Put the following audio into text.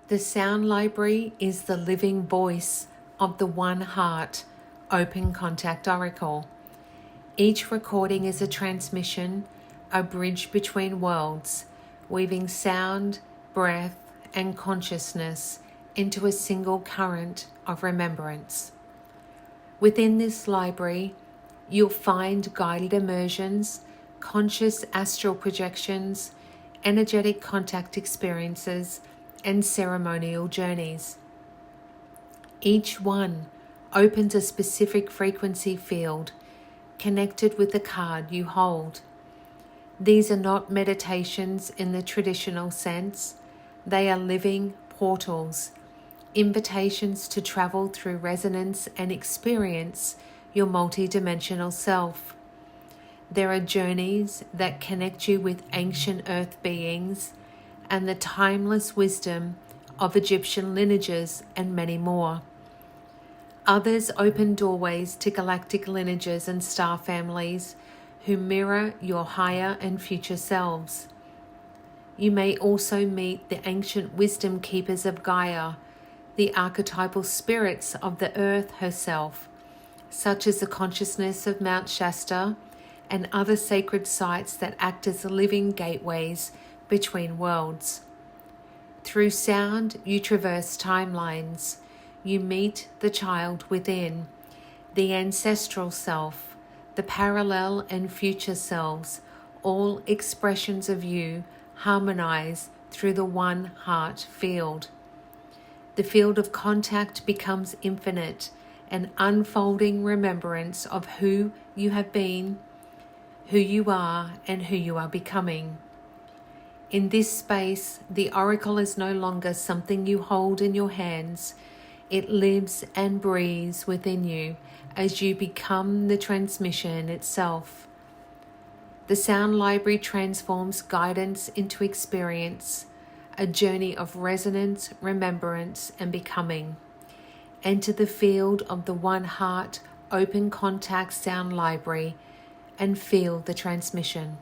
The sound library is the living voice of the One Heart Open Contact Oracle. Each recording is a transmission, a bridge between worlds, weaving sound, breath, and consciousness into a single current of remembrance. Within this library, you'll find guided immersions, conscious astral projections, energetic contact experiences, and ceremonial journeys. Each one opens a specific frequency field connected with the card you hold. These are not meditations in the traditional sense. They are living portals, invitations to travel through resonance and experience your multidimensional self. There are journeys that connect you with ancient earth beings and the timeless wisdom of Egyptian lineages and many more. Others open doorways to galactic lineages and star families who mirror your higher and future selves. You may also meet the ancient wisdom keepers of Gaia, the archetypal spirits of the earth herself, such as the consciousness of Mount Shasta and other sacred sites that act as living gateways between worlds. Through sound, you traverse timelines. You meet the child within, the ancestral self, the parallel and future selves. All expressions of you harmonize through the one heart field. The field of contact becomes infinite, an unfolding remembrance of who you have been, who you are, and who you are becoming. In this space, the oracle is no longer something you hold in your hands. It lives and breathes within you as you become the transmission itself. The sound library transforms guidance into experience, a journey of resonance, remembrance, and becoming. Enter the field of the One Heart Open Contact Sound Library and feel the transmission.